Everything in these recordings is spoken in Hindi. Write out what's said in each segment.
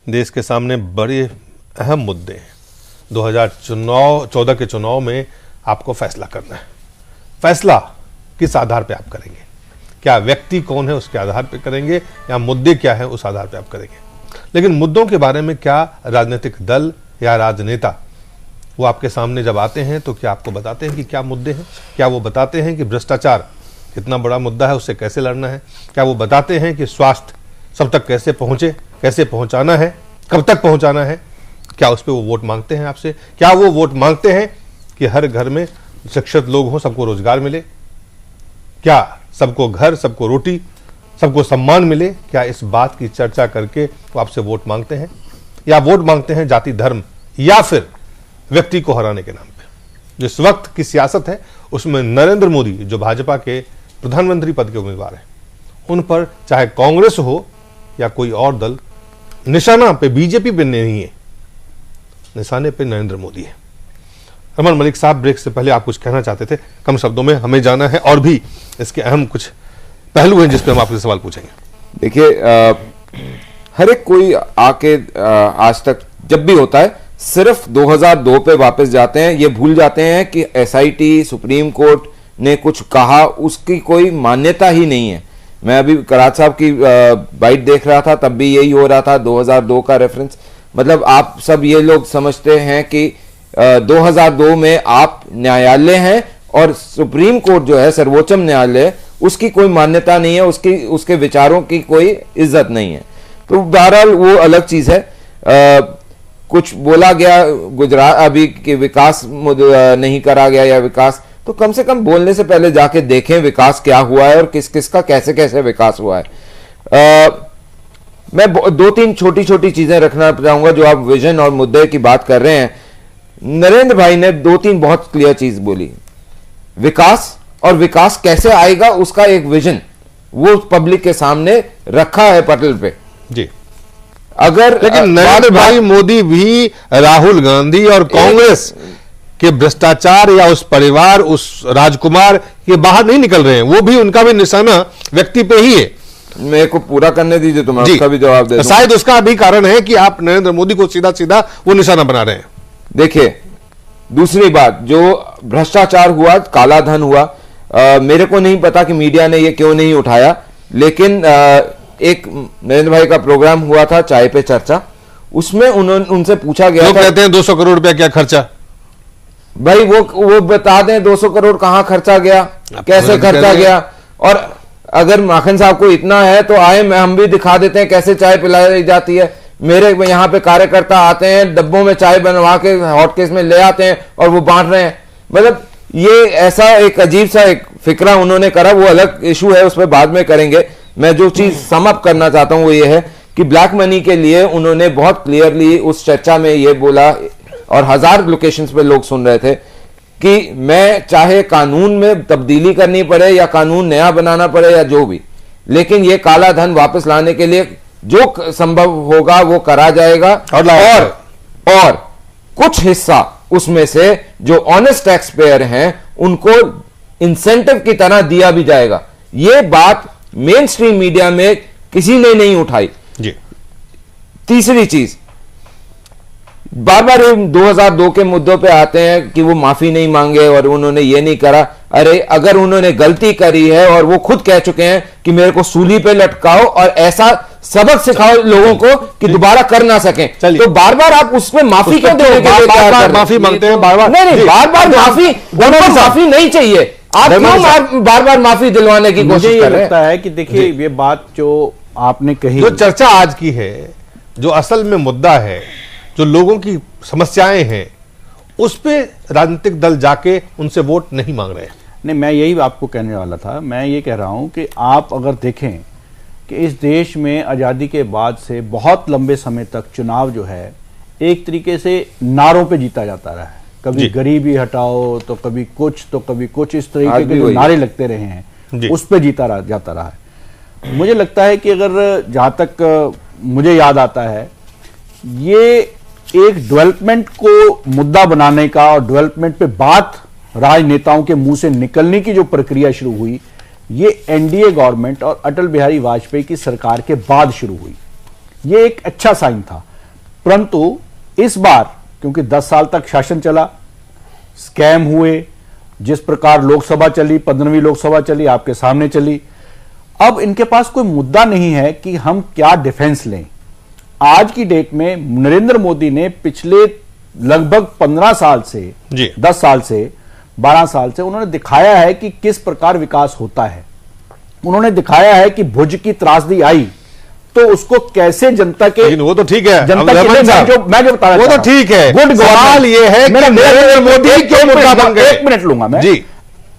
देश के सामने बड़े अहम मुद्दे हैं। 2014 के चुनाव में आपको फैसला करना है। फैसला किस आधार पे आप करेंगे? क्या व्यक्ति कौन है उसके आधार पे करेंगे या मुद्दे क्या है उस आधार पे आप करेंगे? लेकिन मुद्दों के बारे में क्या राजनीतिक दल या राजनेता वो आपके सामने जब आते हैं तो क्या आपको बताते हैं कि क्या मुद्दे हैं? क्या वो बताते हैं कि भ्रष्टाचार कितना बड़ा मुद्दा है, उससे कैसे लड़ना है? क्या वो बताते हैं कि स्वास्थ्य सब तक कैसे पहुंचे, कैसे पहुंचाना है, कब तक पहुंचाना है? क्या उस पर वो वोट मांगते हैं आपसे? क्या वो वोट मांगते हैं कि हर घर में शिक्षित लोग हों, सबको रोजगार मिले? क्या सबको घर, सबको रोटी, सबको सम्मान मिले? क्या इस बात की चर्चा करके वो आपसे वोट मांगते हैं, या वोट मांगते हैं जाति धर्म या फिर व्यक्ति को हराने के नाम पे? जिस वक्त की सियासत है उसमें नरेंद्र मोदी जो भाजपा के प्रधानमंत्री पद के उम्मीदवार हैं, उन पर चाहे कांग्रेस हो या कोई और दल, निशाना पे बीजेपी पे नहीं है, निशाने पे नरेंद्र मोदी है। रमन मलिक साहब, ब्रेक से पहले आप कुछ कहना चाहते थे, कम शब्दों में हमें जाना है, और भी इसके अहम कुछ पहलू हैं जिस पे हम आपसे सवाल पूछेंगे। देखिए, हर एक कोई आके आज तक जब भी होता है सिर्फ 2002 पे वापस जाते हैं। ये भूल जाते हैं कि एसआईटी, सुप्रीम कोर्ट ने कुछ कहा, उसकी कोई मान्यता ही नहीं है। मैं अभी करात साहब की बाइट देख रहा था, तब भी यही हो रहा था, 2002 का रेफरेंस। मतलब आप सब ये लोग समझते हैं कि 2002 में आप न्यायालय हैं और सुप्रीम कोर्ट जो है, सर्वोच्च न्यायालय, उसकी कोई मान्यता नहीं है, उसके विचारों की कोई इज्जत नहीं है। तो बहरहाल वो अलग चीज है। कुछ बोला गया गुजरात अभी कि विकास नहीं करा गया या विकास, तो कम से कम बोलने से पहले जाके देखें विकास क्या हुआ है और किस किस का कैसे कैसे विकास हुआ है। मैं दो तीन छोटी छोटी चीजें रखना चाहूंगा जो आप विजन और मुद्दे की बात कर रहे हैं। नरेंद्र भाई ने दो तीन बहुत क्लियर चीज बोली, विकास और विकास कैसे आएगा उसका एक विजन वो पब्लिक के सामने रखा है पटल पे जी। अगर लेकिन नरेंद्र भाई मोदी भी राहुल गांधी और कांग्रेस के भ्रष्टाचार या उस परिवार, उस राजकुमार के बाहर नहीं निकल रहे हैं। वो भी, उनका भी निशाना व्यक्ति पे ही है। मेरे को पूरा करने दीजिए तो मैं उसका भी जवाब दे दूं। शायद उसका भी कारण है कि आप नरेंद्र मोदी को सीधा सीधा वो निशाना बना रहे हैं। देखिए, दूसरी बात, जो भ्रष्टाचार हुआ, काला धन हुआ, मेरे को नहीं पता कि मीडिया ने ये क्यों नहीं उठाया, लेकिन एक नरेंद्र भाई का प्रोग्राम हुआ था चाय पे चर्चा, उसमें उनसे पूछा गया था, कहते हैं 200 करोड़ रुपया क्या खर्चा। भाई वो बता दें 200 करोड़ कहां खर्चा गया, कैसे खर्चा गया। और अगर माखन साहब को इतना है तो आए, हम भी दिखा देते हैं कैसे चाय पिलाई जाती है। मेरे यहाँ पे कार्यकर्ता आते हैं, डब्बों में चाय बनवा के हॉटकेस में ले आते हैं और वो बांट रहे हैं। मतलब ये ऐसा एक अजीब सा एक फिक्रा उन्होंने करा, वो अलग इशू है, उस पर बाद में करेंगे। मैं जो चीज सम अप करना चाहता हूं वो ये है कि ब्लैक मनी के लिए उन्होंने बहुत क्लियरली उस चर्चा में ये बोला, और 1000 लोकेशंस पे लोग सुन रहे थे, कि मैं चाहे कानून में तब्दीली करनी पड़े या कानून नया बनाना पड़े या जो भी, लेकिन ये काला धन वापस लाने के लिए जो संभव होगा वो करा जाएगा। और कुछ हिस्सा उसमें से जो ऑनेस्ट टैक्स पेयर हैं उनको इंसेंटिव की तरह दिया भी जाएगा। ये बात मेन स्ट्रीम मीडिया में किसी ने नहीं उठाई जी। तीसरी चीज, बार बार 2002 के मुद्दों पे आते हैं कि वो माफी नहीं मांगे और उन्होंने ये नहीं करा। अरे अगर उन्होंने गलती करी है और वो खुद कह चुके हैं कि मेरे को सूली पे लटकाओ और ऐसा सबक सिखाओ लोगों को कि दोबारा कर ना सकें, तो बार बार आप उसमें माफी क्यों देने के लिए माफी मांगते हैं? बार बार नहीं, बार बार माफी नहीं चाहिए। आप क्यों बार बार माफी दिलवाने की कोशिश कर रहे हैं? लगता है कि देखिए, ये बात जो आपने कही, जो चर्चा आज की है, जो असल में मुद्दा है, जो लोगों की समस्याएं हैं, उस पे राजनीतिक दल जाके उनसे वोट नहीं मांग रहे हैं। नहीं, मैं यही आपको कहने वाला था। मैं ये कह रहा हूं कि आप अगर देखें कि इस देश में आज़ादी के बाद से बहुत लंबे समय तक चुनाव जो है एक तरीके से नारों पे जीता जाता रहा है। कभी गरीबी हटाओ तो कभी कुछ, तो कभी कुछ, इस तरीके के जो नारे लगते रहे हैं उस पे जीता जाता रहा है। मुझे लगता है कि अगर जहां तक मुझे याद आता है, ये एक डेवलपमेंट को मुद्दा बनाने का और डेवलपमेंट पे बात राजनेताओं के मुंह से निकलने की जो प्रक्रिया शुरू हुई, ये एनडीए गवर्नमेंट और अटल बिहारी वाजपेयी की सरकार के बाद शुरू हुई। ये एक अच्छा साइन था। परंतु इस बार क्योंकि 10 साल तक शासन चला, स्कैम हुए, जिस प्रकार लोकसभा चली, 15वीं लोकसभा चली, आपके सामने चली, अब इनके पास कोई मुद्दा नहीं है कि हम क्या डिफेंस लें। आज की डेट में नरेंद्र मोदी ने पिछले लगभग 15 साल से 10 साल से 12 साल से उन्होंने दिखाया है कि किस प्रकार विकास होता है। उन्होंने दिखाया है कि भुज की त्रासदी आई तो उसको कैसे जनता के, लेकिन वो तो ठीक है, जनता के मैं जो बता रहा हूं वो तो ठीक है। गुड सवाल ये है कि नरेंद्र मोदी क्यों मुद्दा बन गए? 1 मिनट लूंगा मैं जी।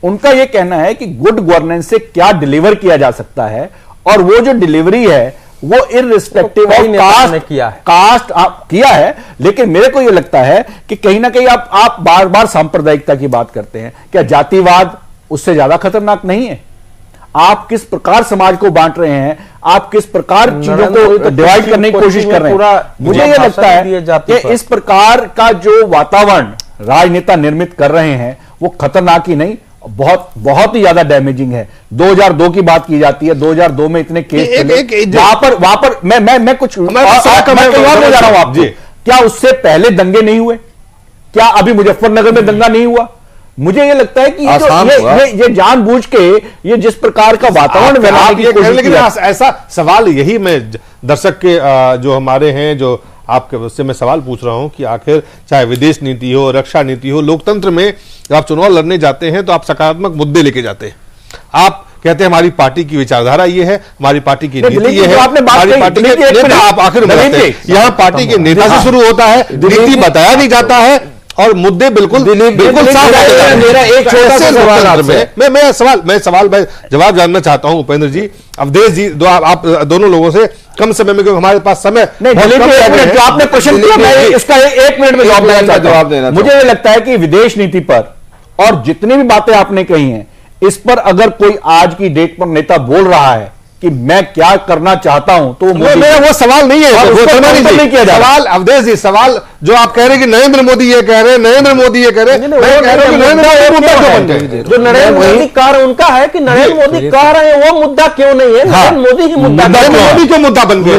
उनका यह कहना है कि गुड गवर्नेंस से क्या डिलीवर किया जा सकता है, और वो जो डिलीवरी है वो इररिस्पेक्टिव ऑफ कास्ट किया है। लेकिन मेरे को यह लगता है कि कहीं ना कहीं आप बार बार सांप्रदायिकता की बात करते हैं, क्या जातिवाद उससे ज्यादा खतरनाक नहीं है? आप किस प्रकार समाज को बांट रहे हैं, आप किस प्रकार चीजों को डिवाइड करने की कोशिश कर रहे हैं। मुझे यह लगता है कि इस प्रकार का जो वातावरण राजनेता निर्मित कर रहे हैं वो खतरनाक ही नहीं, बहुत ही ज्यादा डैमेजिंग है। 2002 की बात की जाती है, 2002 में इतने केस चले, वहां पर मैं कुछ जा रहा हूं आपको, क्या उससे पहले दंगे नहीं हुए? क्या अभी मुजफ्फरनगर में दंगा नहीं हुआ? मुझे ये लगता है कि ये जानबूझ के ये जिस प्रकार का वातावरण बनाने की कोशिश, लेकिन ऐसा सवाल यही मैं दर्शक के जो हमारे हैं, जो आपके उससे मैं सवाल पूछ रहा हूं कि आखिर चाहे विदेश नीति हो, रक्षा नीति हो, लोकतंत्र में जब आप चुनाव लड़ने जाते हैं तो आप सकारात्मक मुद्दे लेके जाते हैं। आप कहते हैं हमारी पार्टी की विचारधारा ये है, हमारी पार्टी की नीति ये है, हमारी पार्टी के नेता, आप आखिर यहाँ पार्टी के नेता से शुरू होता है, नीति बताया नहीं जाता है और मुद्दे बिल्कुल साफ होते हैं। मेरा एक छोटा सा सवाल आपसे, मैं सवाल जवाब जानना चाहता हूं उपेंद्र जी, अवधेश जी, आप दोनों लोगों से कम समय में, क्योंकि हमारे पास समय नहीं, जो आपने क्वेश्चन किया मैं इसका 1 मिनट में जवाब देना। मुझे ये लगता है कि विदेश नीति पर और जितनी भी बातें आपने कही हैं, इस पर अगर कोई आज की डेट पर नेता बोल रहा है कि मैं क्या करना चाहता हूं, तो मेरा वो सवाल नहीं है, नहीं किया सवाल अवधेश जी, सवाल जो आप कह रहे हैं कि नरेंद्र मोदी ये कह रहे हैं, नरेंद्र मोदी ये कह रहे हैं, जो नरेंद्र मोदी कह रहे हैं उनका है कि नरेंद्र मोदी कह रहे हैं वो मुद्दा क्यों नहीं है? नरेंद्र मोदी ही मुद्दा, नरेंद्र मोदी क्यों मुद्दा बन गया?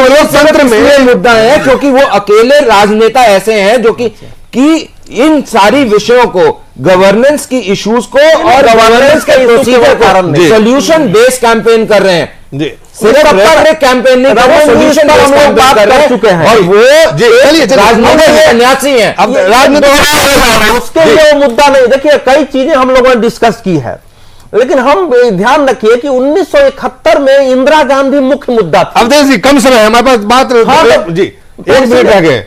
लोकतंत्र में मुद्दा है क्योंकि वो अकेले राजनेता ऐसे हैं जो कि इन सारी विषयों को, गवर्नेंस की इश्यूज को और गवर्नेंस के प्रोसीजर को सोल्यूशन बेस्ड कैंपेन कर रहे हैं। सिर्फ कैंपेन नहीं कर रहे, सोल्यूशन बेस्ड कैंपेन कर रहे हैं। और वो राजनीतिक सन्यासी हैं। अब राजनीतिक उसके लिए वो मुद्दा नहीं। देखिए, कई चीजें हम लोगों ने डिस्कस की है, लेकिन हम ध्यान रखिए कि 1971 में इंदिरा गांधी मुख्य मुद्दा था। अवधेश जी, कम समय है हमारे पास, बात जी 1 मिनट रह गए,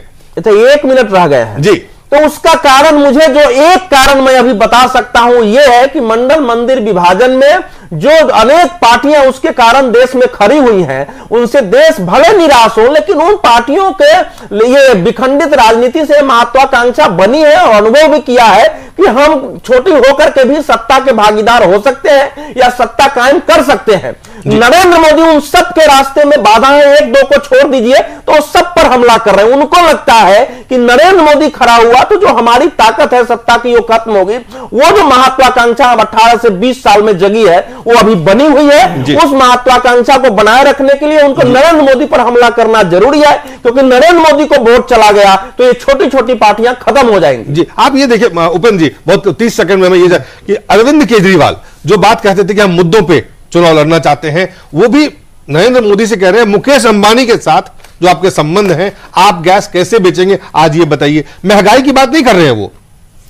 1 मिनट रह गए हैं जी। तो उसका कारण, मुझे जो एक कारण मैं अभी बता सकता हूं, यह है कि मंडल मंदिर विभाजन में जो अनेक पार्टियां उसके कारण देश में खड़ी हुई हैं, उनसे देश भले निराश हो, लेकिन उन पार्टियों के लिए विखंडित राजनीति से महत्वाकांक्षा बनी है और अनुभव भी किया है कि हम छोटी होकर के भी सत्ता के भागीदार हो सकते हैं या सत्ता कायम कर सकते हैं। नरेंद्र मोदी उन सब के रास्ते में बाधाएं 1-2 को छोड़ दीजिए तो सब पर हमला कर रहे हैं। उनको लगता है कि नरेंद्र मोदी खड़ा हुआ तो जो हमारी ताकत है सत्ता की वो खत्म होगी। वो जो महत्वाकांक्षा 18 से 20 साल में जगी है वो अभी बनी हुई है। उस महत्वाकांक्षा को बनाए रखने के लिए उनको नरेंद्र मोदी पर हमला करना जरूरी है, क्योंकि नरेंद्र मोदी को वोट चला गया तो ये छोटी छोटी पार्टियां खत्म हो जाएंगी। जी, आप ये देखिए उपेंद्र जी, बहुत 30 सेकंड में मैं ये कि अरविंद केजरीवाल जो बात कहते थे कि हम मुद्दों पे चुनाव लड़ना चाहते हैं, वो भी नरेंद्र मोदी से कह रहे हैं मुकेश अंबानी के साथ जो आपके संबंध हैं, आप गैस कैसे बेचेंगे आज ये बताइए। महंगाई की बात नहीं कर रहे हैं वो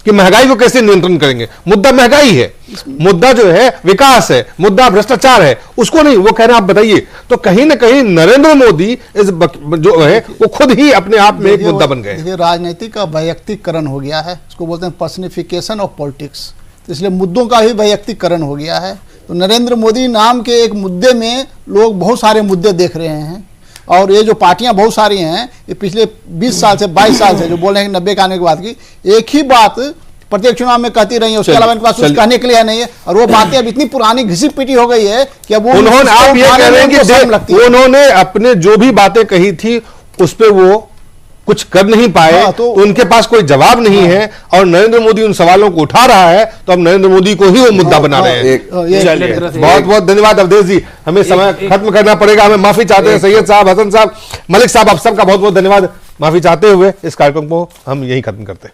कि महंगाई को कैसे नियंत्रण करेंगे, मुद्दा महंगाई है, मुद्दा जो है विकास है, मुद्दा भ्रष्टाचार है, उसको नहीं वो कह रहे हैं आप बताइए। तो कहीं ना कहीं नरेंद्र मोदी इस जो है वो खुद ही अपने आप में एक मुद्दा बन गए। राजनीति का वैयक्तिकरण हो गया है, इसको बोलते हैं पर्सनिफिकेशन ऑफ पॉलिटिक्स। तो इसलिए मुद्दों का ही वैयक्तिकरण हो गया है। तो नरेंद्र मोदी नाम के एक मुद्दे में लोग बहुत सारे मुद्दे देख रहे हैं, और ये जो पार्टियां बहुत सारी हैं ये पिछले 20 साल से 22 साल से जो बोल रहे हैं 90 के आने के बाद की एक ही बात प्रत्येक चुनाव में कहती रही है, उसके अलावा इनके पास कुछ कहने के लिए नहीं है। और वो बातें अब इतनी पुरानी घिसी पिटी हो गई है कि अब उन्होंने, आप ये कह रहे हैं कि उन्होंने अपने जो भी बातें कही थी उस पर वो कुछ कर नहीं पाए, तो उनके पास कोई जवाब नहीं है और नरेंद्र मोदी उन सवालों को उठा रहा है, तो अब नरेंद्र मोदी को ही वो मुद्दा बना रहे हैं। चलिए, बहुत बहुत धन्यवाद अवधेश जी, हमें समय खत्म करना पड़ेगा, हमें माफी चाहते हैं। सैयद साहब, हसन साहब, मलिक साहब, आप सबका बहुत बहुत धन्यवाद। माफी चाहते हुए इस कार्यक्रम को हम यहीं खत्म करते हैं।